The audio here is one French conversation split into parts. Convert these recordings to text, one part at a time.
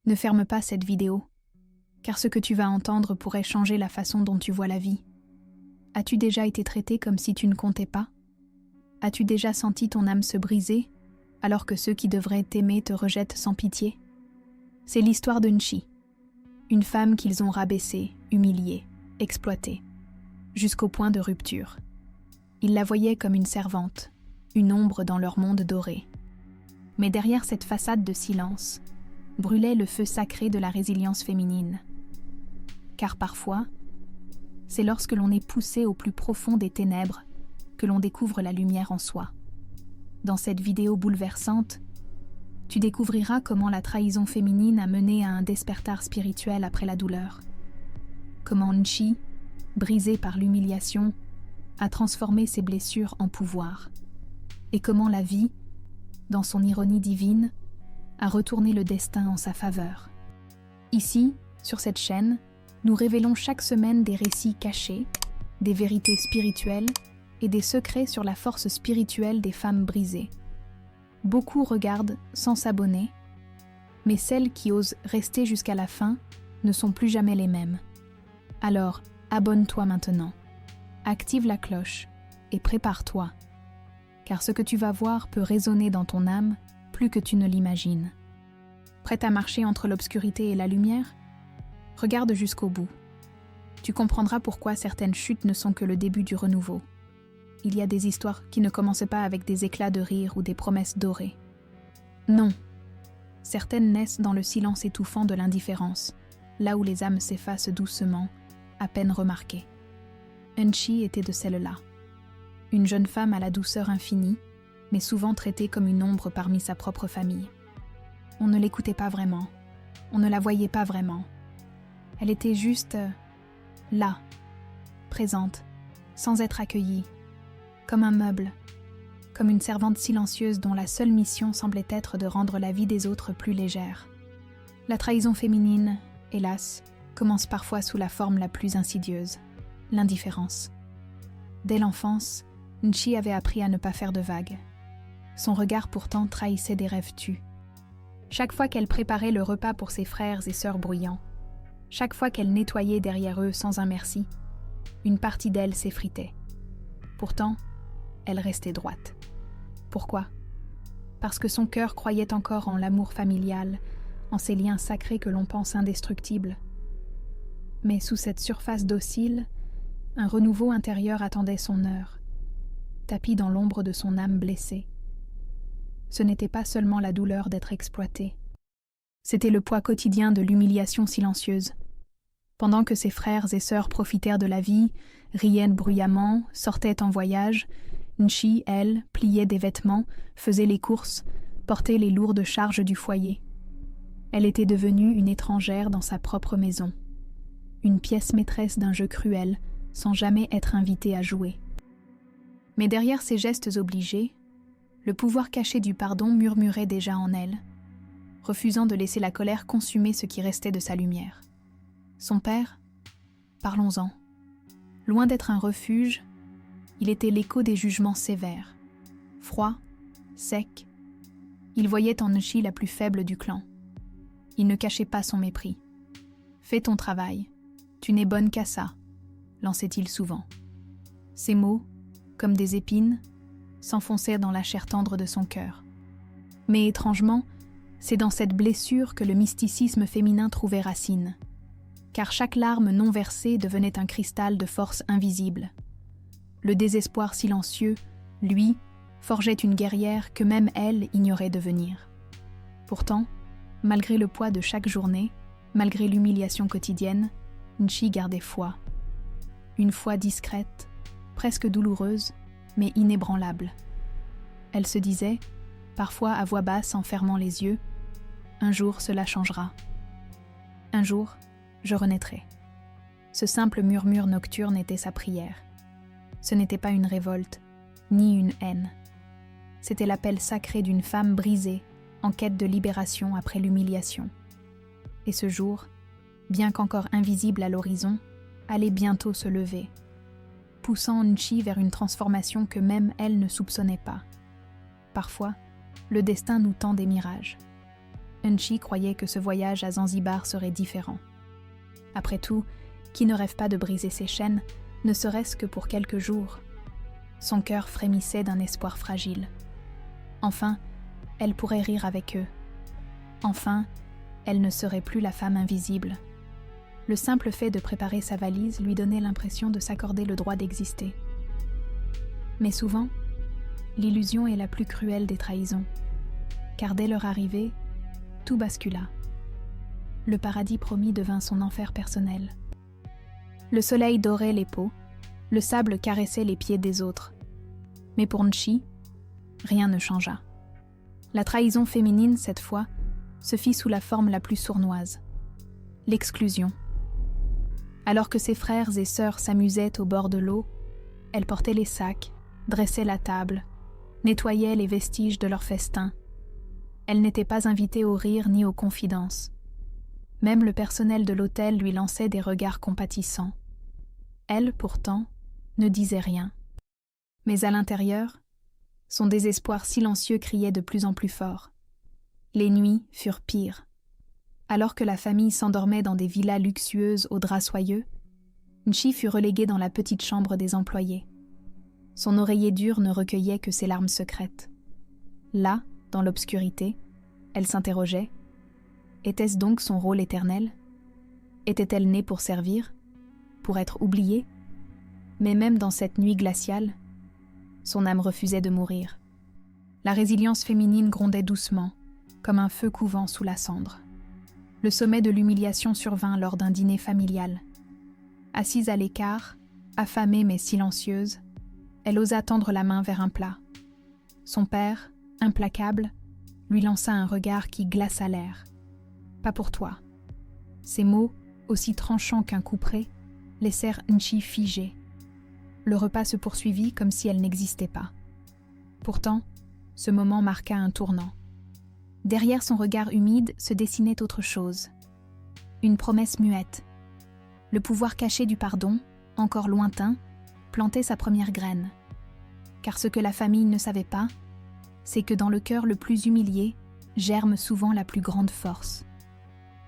Ne ferme pas cette vidéo, car ce que tu vas entendre pourrait changer la façon dont tu vois la vie. As-tu déjà été traité comme si tu ne comptais pas? As-tu déjà senti ton âme se briser, alors que ceux qui devraient t'aimer te rejettent sans pitié? C'est l'histoire de Nchi, une femme qu'ils ont rabaissée, humiliée, exploitée, jusqu'au point de rupture. Ils la voyaient comme une servante, une ombre dans leur monde doré. Mais derrière cette façade de silence, brûlait le feu sacré de la résilience féminine. Car parfois, c'est lorsque l'on est poussé au plus profond des ténèbres que l'on découvre la lumière en soi. Dans cette vidéo bouleversante, tu découvriras comment la trahison féminine a mené à un despertar spirituel après la douleur. Comment Nchi, brisée par l'humiliation, a transformé ses blessures en pouvoir. Et comment la vie, dans son ironie divine, a retourné le destin en sa faveur. Ici, sur cette chaîne, nous révélons chaque semaine des récits cachés, des vérités spirituelles et des secrets sur la force spirituelle des femmes brisées. Beaucoup regardent sans s'abonner, mais celles qui osent rester jusqu'à la fin ne sont plus jamais les mêmes. Alors, abonne-toi maintenant, active la cloche et prépare-toi, car ce que tu vas voir peut résonner dans ton âme plus que tu ne l'imagines. Prête à marcher entre l'obscurité et la lumière? Regarde jusqu'au bout. Tu comprendras pourquoi certaines chutes ne sont que le début du renouveau. Il y a des histoires qui ne commencent pas avec des éclats de rire ou des promesses dorées. Non. Certaines naissent dans le silence étouffant de l'indifférence, là où les âmes s'effacent doucement, à peine remarquées. Nchi était de celle-là. Une jeune femme à la douceur infinie, mais souvent traitée comme une ombre parmi sa propre famille. On ne l'écoutait pas vraiment, on ne la voyait pas vraiment. Elle était juste là, présente, sans être accueillie, comme un meuble, comme une servante silencieuse dont la seule mission semblait être de rendre la vie des autres plus légère. La trahison féminine, hélas, commence parfois sous la forme la plus insidieuse, l'indifférence. Dès l'enfance, Nchi avait appris à ne pas faire de vagues. Son regard pourtant trahissait des rêves tus. Chaque fois qu'elle préparait le repas pour ses frères et sœurs bruyants, chaque fois qu'elle nettoyait derrière eux sans un merci, une partie d'elle s'effritait. Pourtant, elle restait droite. Pourquoi? Parce que son cœur croyait encore en l'amour familial, en ces liens sacrés que l'on pense indestructibles. Mais sous cette surface docile, un renouveau intérieur attendait son heure, tapi dans l'ombre de son âme blessée. Ce n'était pas seulement la douleur d'être exploitée. C'était le poids quotidien de l'humiliation silencieuse. Pendant que ses frères et sœurs profitèrent de la vie, riaient bruyamment, sortaient en voyage, Nchi, elle, pliait des vêtements, faisait les courses, portait les lourdes charges du foyer. Elle était devenue une étrangère dans sa propre maison, une pièce maîtresse d'un jeu cruel, sans jamais être invitée à jouer. Mais derrière ces gestes obligés, le pouvoir caché du pardon murmurait déjà en elle, refusant de laisser la colère consumer ce qui restait de sa lumière. Son père, parlons-en. Loin d'être un refuge, il était l'écho des jugements sévères. Froid, sec, il voyait en Nchi la plus faible du clan. Il ne cachait pas son mépris. « Fais ton travail, tu n'es bonne qu'à ça », lançait-il souvent. Ces mots, comme des épines, s'enfoncèrent dans la chair tendre de son cœur. Mais étrangement, c'est dans cette blessure que le mysticisme féminin trouvait racine, car chaque larme non versée devenait un cristal de force invisible. Le désespoir silencieux, lui, forgeait une guerrière que même elle ignorait devenir. Pourtant, malgré le poids de chaque journée, malgré l'humiliation quotidienne, Nchi gardait foi. Une foi discrète, presque douloureuse, mais inébranlable. Elle se disait, parfois à voix basse en fermant les yeux, « Un jour cela changera. Un jour, je renaîtrai. » Ce simple murmure nocturne était sa prière. Ce n'était pas une révolte, ni une haine. C'était l'appel sacré d'une femme brisée, en quête de libération après l'humiliation. Et ce jour, bien qu'encore invisible à l'horizon, allait bientôt se lever, poussant Nchi vers une transformation que même elle ne soupçonnait pas. Parfois, le destin nous tend des mirages. Nchi croyait que ce voyage à Zanzibar serait différent. Après tout, qui ne rêve pas de briser ses chaînes, ne serait-ce que pour quelques jours? Son cœur frémissait d'un espoir fragile. Enfin, elle pourrait rire avec eux. Enfin, elle ne serait plus la femme invisible. Le simple fait de préparer sa valise lui donnait l'impression de s'accorder le droit d'exister. Mais souvent, l'illusion est la plus cruelle des trahisons, car dès leur arrivée, tout bascula. Le paradis promis devint son enfer personnel. Le soleil dorait les peaux, le sable caressait les pieds des autres. Mais pour Nchi, rien ne changea. La trahison féminine, cette fois, se fit sous la forme la plus sournoise, l'exclusion. Alors que ses frères et sœurs s'amusaient au bord de l'eau, elle portait les sacs, dressait la table, nettoyait les vestiges de leur festin. Elle n'était pas invitée au rire ni aux confidences. Même le personnel de l'hôtel lui lançait des regards compatissants. Elle, pourtant, ne disait rien. Mais à l'intérieur, son désespoir silencieux criait de plus en plus fort. Les nuits furent pires. Alors que la famille s'endormait dans des villas luxueuses aux draps soyeux, Nchi fut reléguée dans la petite chambre des employés. Son oreiller dur ne recueillait que ses larmes secrètes. Là, dans l'obscurité, elle s'interrogeait. Était-ce donc son rôle éternel? Était-elle née pour servir? Pour être oubliée? Mais même dans cette nuit glaciale, son âme refusait de mourir. La résilience féminine grondait doucement, comme un feu couvant sous la cendre. Le sommet de l'humiliation survint lors d'un dîner familial. Assise à l'écart, affamée mais silencieuse, elle osa tendre la main vers un plat. Son père, implacable, lui lança un regard qui glaça l'air. « Pas pour toi ». Ces mots, aussi tranchants qu'un couperet, laissèrent Nchi figée. Le repas se poursuivit comme si elle n'existait pas. Pourtant, ce moment marqua un tournant. Derrière son regard humide se dessinait autre chose. Une promesse muette. Le pouvoir caché du pardon, encore lointain, plantait sa première graine. Car ce que la famille ne savait pas, c'est que dans le cœur le plus humilié, germe souvent la plus grande force.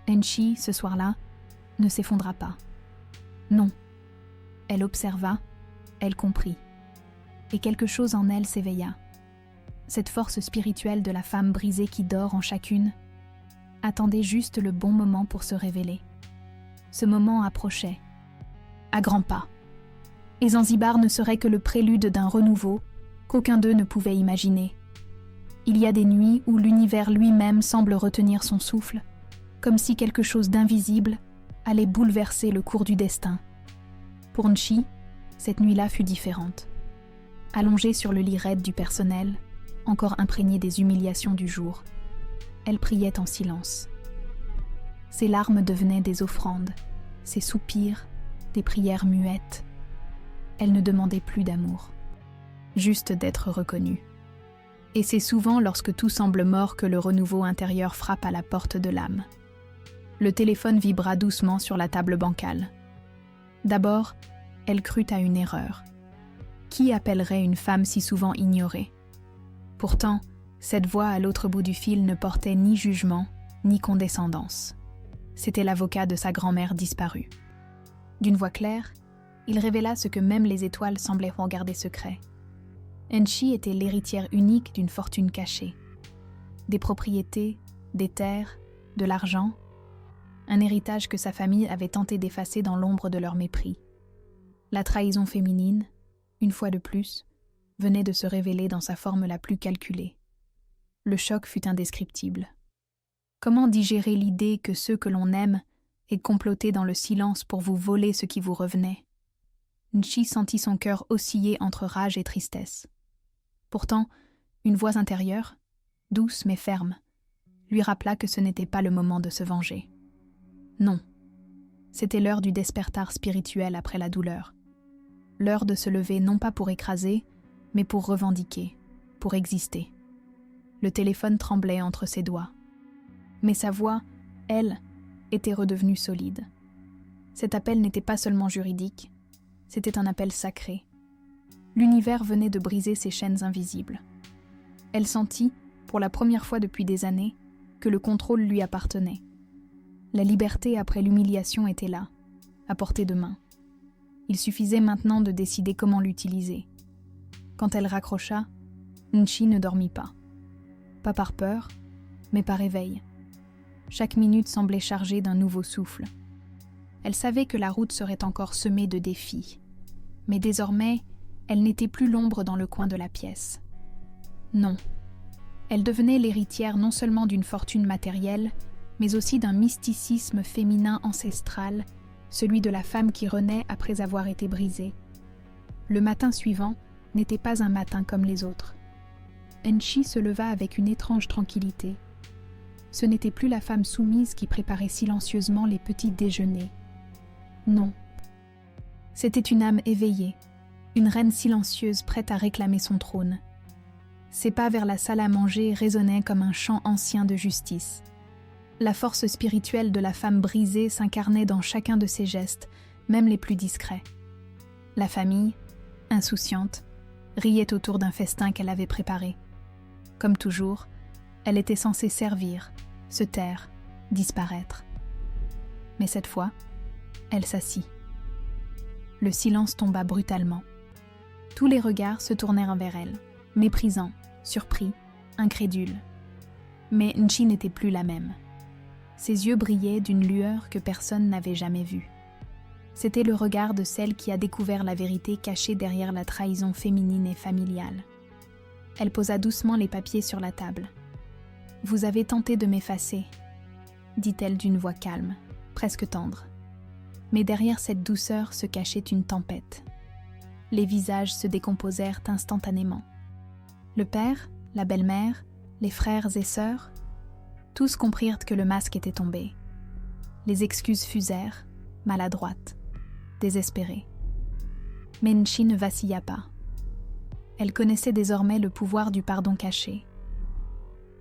Nchi, ce soir-là, ne s'effondra pas. Non. Elle observa, elle comprit. Et quelque chose en elle s'éveilla. Cette force spirituelle de la femme brisée qui dort en chacune attendait juste le bon moment pour se révéler. Ce moment approchait, à grands pas. Et Zanzibar ne serait que le prélude d'un renouveau qu'aucun d'eux ne pouvait imaginer. Il y a des nuits où l'univers lui-même semble retenir son souffle, comme si quelque chose d'invisible allait bouleverser le cours du destin. Pour Nchi, cette nuit-là fut différente. Allongée sur le lit raide du personnel, encore imprégnée des humiliations du jour, elle priait en silence. Ses larmes devenaient des offrandes, ses soupirs, des prières muettes. Elle ne demandait plus d'amour, juste d'être reconnue. Et c'est souvent lorsque tout semble mort que le renouveau intérieur frappe à la porte de l'âme. Le téléphone vibra doucement sur la table bancale. D'abord, elle crut à une erreur. Qui appellerait une femme si souvent ignorée? Pourtant, cette voix à l'autre bout du fil ne portait ni jugement, ni condescendance. C'était l'avocat de sa grand-mère disparue. D'une voix claire, il révéla ce que même les étoiles semblaient regarder secret. Nchi était l'héritière unique d'une fortune cachée. Des propriétés, des terres, de l'argent, un héritage que sa famille avait tenté d'effacer dans l'ombre de leur mépris. La trahison féminine, une fois de plus, venait de se révéler dans sa forme la plus calculée. Le choc fut indescriptible. Comment digérer l'idée que ceux que l'on aime aient comploté dans le silence pour vous voler ce qui vous revenait? Nchi sentit son cœur osciller entre rage et tristesse. Pourtant, une voix intérieure, douce mais ferme, lui rappela que ce n'était pas le moment de se venger. Non, c'était l'heure du despertar spirituel après la douleur. L'heure de se lever non pas pour écraser, mais pour revendiquer, pour exister. Le téléphone tremblait entre ses doigts. Mais sa voix, elle, était redevenue solide. Cet appel n'était pas seulement juridique, c'était un appel sacré. L'univers venait de briser ses chaînes invisibles. Elle sentit, pour la première fois depuis des années, que le contrôle lui appartenait. La liberté après l'humiliation était là, à portée de main. Il suffisait maintenant de décider comment l'utiliser. Quand elle raccrocha, Nchi ne dormit pas. Pas par peur, mais par éveil. Chaque minute semblait chargée d'un nouveau souffle. Elle savait que la route serait encore semée de défis. Mais désormais, elle n'était plus l'ombre dans le coin de la pièce. Non. Elle devenait l'héritière non seulement d'une fortune matérielle, mais aussi d'un mysticisme féminin ancestral, celui de la femme qui renaît après avoir été brisée. Le matin suivant n'était pas un matin comme les autres. Nchi se leva avec une étrange tranquillité. Ce n'était plus la femme soumise qui préparait silencieusement les petits déjeuners. Non. C'était une âme éveillée, une reine silencieuse prête à réclamer son trône. Ses pas vers la salle à manger résonnaient comme un chant ancien de justice. La force spirituelle de la femme brisée s'incarnait dans chacun de ses gestes, même les plus discrets. La famille, insouciante, riait autour d'un festin qu'elle avait préparé. Comme toujours, elle était censée servir, se taire, disparaître. Mais cette fois, elle s'assit. Le silence tomba brutalement. Tous les regards se tournèrent vers elle, méprisants, surpris, incrédules. Mais Nchi n'était plus la même. Ses yeux brillaient d'une lueur que personne n'avait jamais vue. C'était le regard de celle qui a découvert la vérité cachée derrière la trahison féminine et familiale. Elle posa doucement les papiers sur la table. « Vous avez tenté de m'effacer », dit-elle d'une voix calme, presque tendre. Mais derrière cette douceur se cachait une tempête. Les visages se décomposèrent instantanément. Le père, la belle-mère, les frères et sœurs, tous comprirent que le masque était tombé. Les excuses fusèrent, maladroites, désespérées. Mais Nchi ne vacilla pas. Elle connaissait désormais le pouvoir du pardon caché.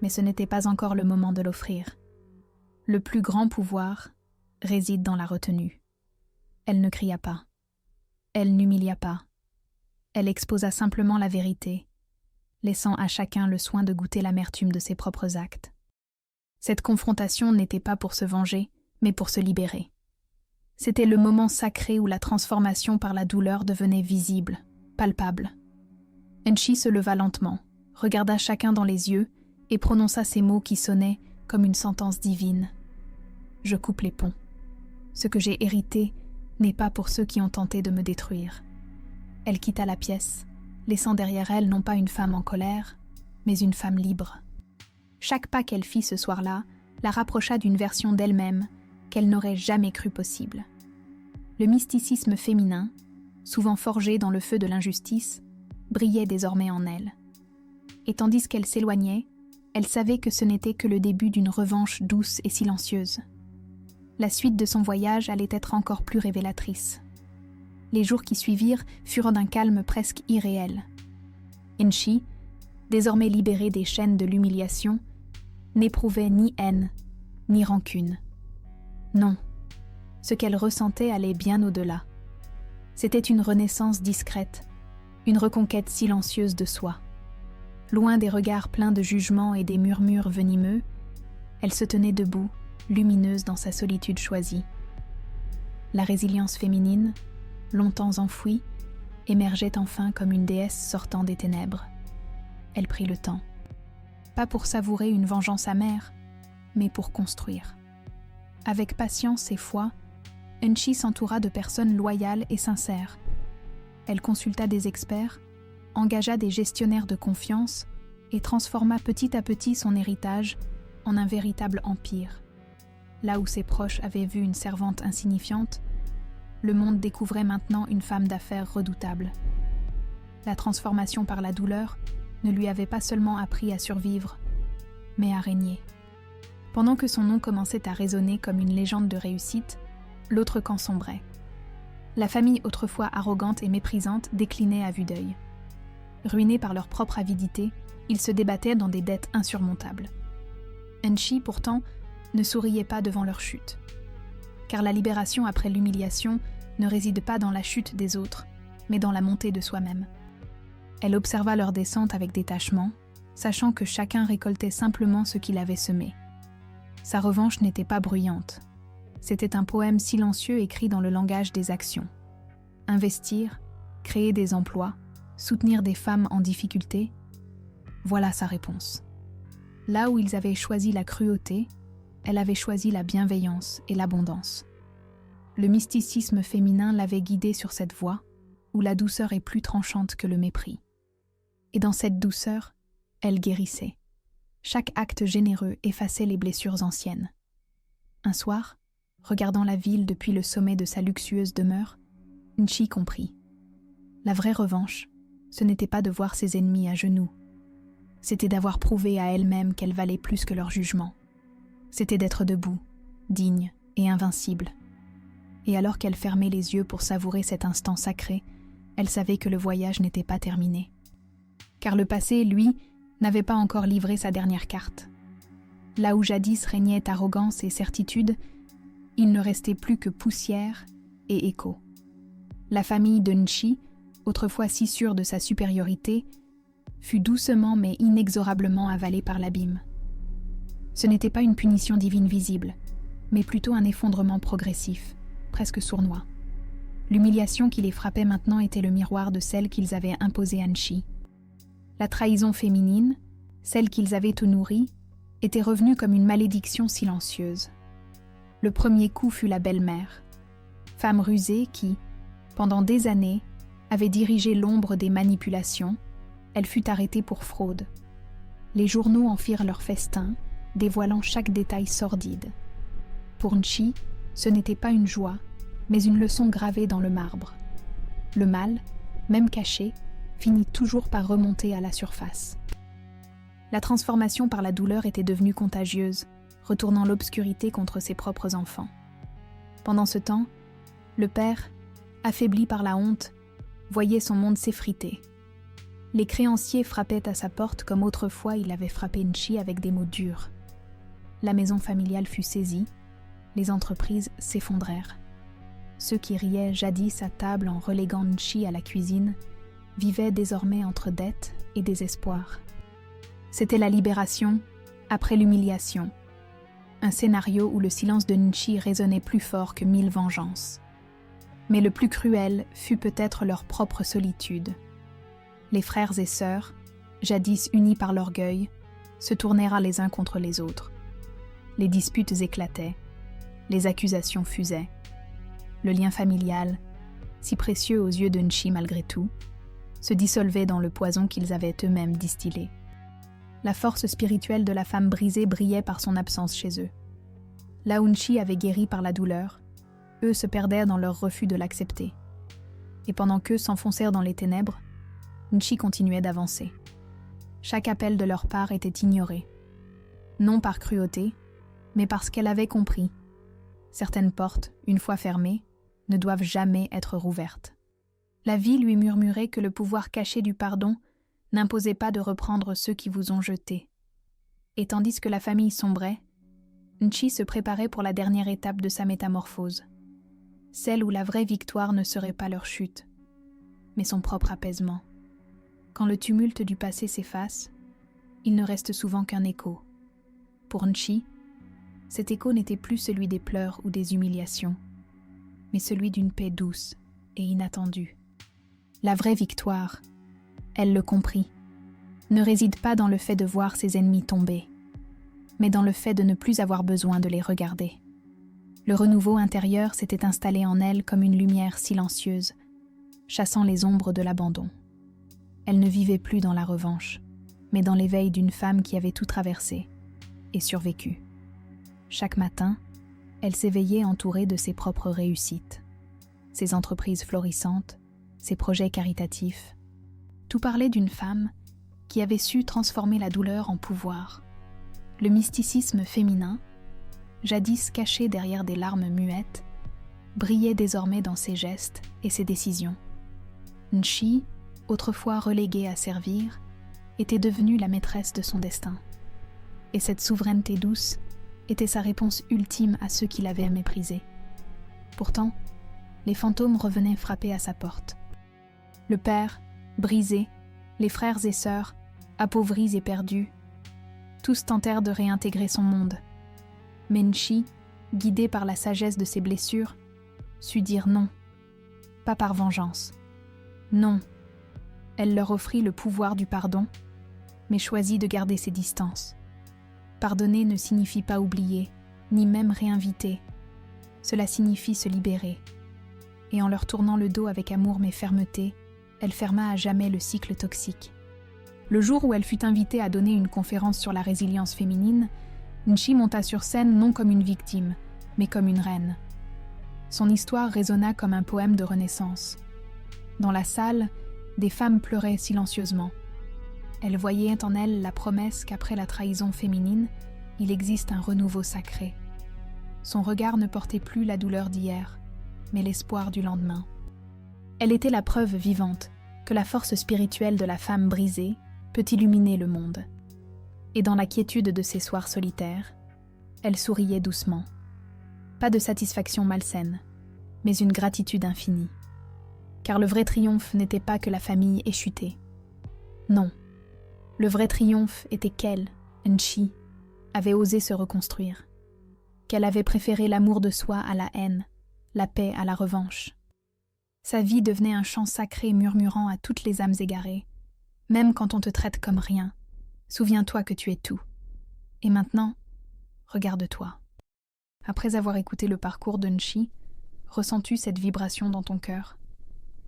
Mais ce n'était pas encore le moment de l'offrir. Le plus grand pouvoir réside dans la retenue. Elle ne cria pas. Elle n'humilia pas. Elle exposa simplement la vérité, laissant à chacun le soin de goûter l'amertume de ses propres actes. Cette confrontation n'était pas pour se venger, mais pour se libérer. C'était le moment sacré où la transformation par la douleur devenait visible, palpable. Nchi se leva lentement, regarda chacun dans les yeux et prononça ces mots qui sonnaient comme une sentence divine. « Je coupe les ponts. Ce que j'ai hérité n'est pas pour ceux qui ont tenté de me détruire. » Elle quitta la pièce, laissant derrière elle non pas une femme en colère, mais une femme libre. Chaque pas qu'elle fit ce soir-là la rapprocha d'une version d'elle-même qu'elle n'aurait jamais cru possible. Le mysticisme féminin, souvent forgé dans le feu de l'injustice, brillait désormais en elle. Et tandis qu'elle s'éloignait, elle savait que ce n'était que le début d'une revanche douce et silencieuse. La suite de son voyage allait être encore plus révélatrice. Les jours qui suivirent furent d'un calme presque irréel. Nchi, désormais libérée des chaînes de l'humiliation, n'éprouvait ni haine, ni rancune. Non, ce qu'elle ressentait allait bien au-delà. C'était une renaissance discrète, une reconquête silencieuse de soi. Loin des regards pleins de jugement et des murmures venimeux, elle se tenait debout, lumineuse dans sa solitude choisie. La résilience féminine, longtemps enfouie, émergeait enfin comme une déesse sortant des ténèbres. Elle prit le temps. Pas pour savourer une vengeance amère, mais pour construire. Avec patience et foi, Nchi s'entoura de personnes loyales et sincères. Elle consulta des experts, engagea des gestionnaires de confiance et transforma petit à petit son héritage en un véritable empire. Là où ses proches avaient vu une servante insignifiante, le monde découvrait maintenant une femme d'affaires redoutable. La transformation par la douleur ne lui avait pas seulement appris à survivre, mais à régner. Pendant que son nom commençait à résonner comme une légende de réussite, l'autre camp sombrait. La famille autrefois arrogante et méprisante déclinait à vue d'œil. Ruinés par leur propre avidité, ils se débattaient dans des dettes insurmontables. Nchi, pourtant, ne souriait pas devant leur chute. Car la libération après l'humiliation ne réside pas dans la chute des autres, mais dans la montée de soi-même. Elle observa leur descente avec détachement, sachant que chacun récoltait simplement ce qu'il avait semé. Sa revanche n'était pas bruyante. C'était un poème silencieux écrit dans le langage des actions. Investir, créer des emplois, soutenir des femmes en difficulté, voilà sa réponse. Là où ils avaient choisi la cruauté, elle avait choisi la bienveillance et l'abondance. Le mysticisme féminin l'avait guidée sur cette voie, où la douceur est plus tranchante que le mépris. Et dans cette douceur, elle guérissait. Chaque acte généreux effaçait les blessures anciennes. Un soir, regardant la ville depuis le sommet de sa luxueuse demeure, Nchi comprit. La vraie revanche, ce n'était pas de voir ses ennemis à genoux. C'était d'avoir prouvé à elle-même qu'elle valait plus que leur jugement. C'était d'être debout, digne et invincible. Et alors qu'elle fermait les yeux pour savourer cet instant sacré, elle savait que le voyage n'était pas terminé. Car le passé, lui, n'avait pas encore livré sa dernière carte. Là où jadis régnait arrogance et certitude, il ne restait plus que poussière et écho. La famille de Nchi, autrefois si sûre de sa supériorité, fut doucement mais inexorablement avalée par l'abîme. Ce n'était pas une punition divine visible, mais plutôt un effondrement progressif, presque sournois. L'humiliation qui les frappait maintenant était le miroir de celle qu'ils avaient imposée à Nchi. La trahison féminine, celle qu'ils avaient tout nourrie, était revenue comme une malédiction silencieuse. Le premier coup fut la belle-mère, femme rusée qui, pendant des années, avait dirigé l'ombre des manipulations. Elle fut arrêtée pour fraude. Les journaux en firent leur festin, dévoilant chaque détail sordide. Pour Nchi, ce n'était pas une joie, mais une leçon gravée dans le marbre. Le mal, même caché, finit toujours par remonter à la surface. La transformation par la douleur était devenue contagieuse, retournant l'obscurité contre ses propres enfants. Pendant ce temps, le père, affaibli par la honte, voyait son monde s'effriter. Les créanciers frappaient à sa porte comme autrefois il avait frappé Nchi avec des mots durs. La maison familiale fut saisie, les entreprises s'effondrèrent. Ceux qui riaient jadis à table en reléguant Nchi à la cuisine vivaient désormais entre dette et désespoir. C'était la libération après l'humiliation, un scénario où le silence de Nchi résonnait plus fort que 1000 vengeances. Mais le plus cruel fut peut-être leur propre solitude. Les frères et sœurs, jadis unis par l'orgueil, se tournèrent les uns contre les autres. Les disputes éclataient, les accusations fusaient. Le lien familial, si précieux aux yeux de Nchi malgré tout, se dissolvait dans le poison qu'ils avaient eux-mêmes distillé. La force spirituelle de la femme brisée brillait par son absence chez eux. Là où Nchi avait guéri par la douleur, eux se perdèrent dans leur refus de l'accepter. Et pendant qu'eux s'enfoncèrent dans les ténèbres, Nchi continuait d'avancer. Chaque appel de leur part était ignoré. Non par cruauté, mais parce qu'elle avait compris. Certaines portes, une fois fermées, ne doivent jamais être rouvertes. La vie lui murmurait que le pouvoir caché du pardon n'imposait pas de reprendre ceux qui vous ont jetés. Et tandis que la famille sombrait, Nchi se préparait pour la dernière étape de sa métamorphose, celle où la vraie victoire ne serait pas leur chute, mais son propre apaisement. Quand le tumulte du passé s'efface, il ne reste souvent qu'un écho. Pour Nchi, cet écho n'était plus celui des pleurs ou des humiliations, mais celui d'une paix douce et inattendue. La vraie victoire, elle le comprit, ne réside pas dans le fait de voir ses ennemis tomber, mais dans le fait de ne plus avoir besoin de les regarder. Le renouveau intérieur s'était installé en elle comme une lumière silencieuse, chassant les ombres de l'abandon. Elle ne vivait plus dans la revanche, mais dans l'éveil d'une femme qui avait tout traversé et survécu. Chaque matin, elle s'éveillait entourée de ses propres réussites, ses entreprises florissantes, ses projets caritatifs. Tout parlait d'une femme qui avait su transformer la douleur en pouvoir. Le mysticisme féminin, jadis caché derrière des larmes muettes, brillait désormais dans ses gestes et ses décisions. Nchi, autrefois reléguée à servir, était devenue la maîtresse de son destin. Et cette souveraineté douce était sa réponse ultime à ceux qui l'avaient méprisée. Pourtant, les fantômes revenaient frapper à sa porte. Le père, brisé, les frères et sœurs, appauvris et perdus, tous tentèrent de réintégrer son monde. Mais Nchi, guidée par la sagesse de ses blessures, sut dire non, pas par vengeance. Non, elle leur offrit le pouvoir du pardon, mais choisit de garder ses distances. Pardonner ne signifie pas oublier, ni même réinviter. Cela signifie se libérer. Et en leur tournant le dos avec amour mais fermeté, elle ferma à jamais le cycle toxique. Le jour où elle fut invitée à donner une conférence sur la résilience féminine, Nchi monta sur scène non comme une victime, mais comme une reine. Son histoire résonna comme un poème de renaissance. Dans la salle, des femmes pleuraient silencieusement. Elles voyaient en elle la promesse qu'après la trahison féminine, il existe un renouveau sacré. Son regard ne portait plus la douleur d'hier, mais l'espoir du lendemain. Elle était la preuve vivante que la force spirituelle de la femme brisée peut illuminer le monde. Et dans la quiétude de ces soirs solitaires, elle souriait doucement. Pas de satisfaction malsaine, mais une gratitude infinie. Car le vrai triomphe n'était pas que la famille ait chuté. Non, le vrai triomphe était qu'elle, Nchi, avait osé se reconstruire. Qu'elle avait préféré l'amour de soi à la haine, la paix à la revanche. Sa vie devenait un chant sacré murmurant à toutes les âmes égarées. Même quand on te traite comme rien, souviens-toi que tu es tout. Et maintenant, regarde-toi. Après avoir écouté le parcours de Nchi, ressens-tu cette vibration dans ton cœur,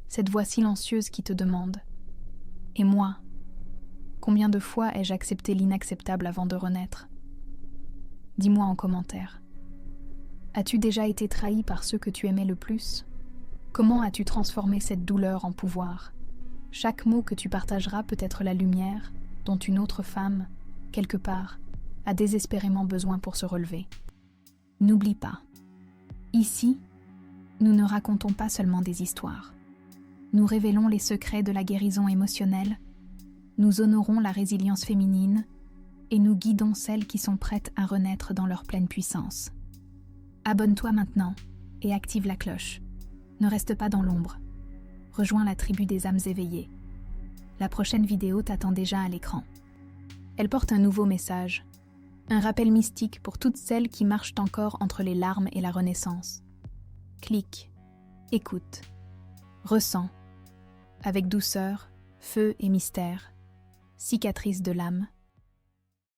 cette voix silencieuse qui te demande « Et moi, combien de fois ai-je accepté l'inacceptable avant de renaître ?» Dis-moi en commentaire. As-tu déjà été trahi par ceux que tu aimais le plus ? Comment as-tu transformé cette douleur en pouvoir ? Chaque mot que tu partageras peut être la lumière dont une autre femme, quelque part, a désespérément besoin pour se relever. N'oublie pas, ici, nous ne racontons pas seulement des histoires. Nous révélons les secrets de la guérison émotionnelle, nous honorons la résilience féminine et nous guidons celles qui sont prêtes à renaître dans leur pleine puissance. Abonne-toi maintenant et active la cloche. Ne reste pas dans l'ombre. Rejoins la tribu des âmes éveillées. La prochaine vidéo t'attend déjà à l'écran. Elle porte un nouveau message, un rappel mystique pour toutes celles qui marchent encore entre les larmes et la renaissance. Clique, écoute, ressens, avec douceur, feu et mystère, cicatrice de l'âme,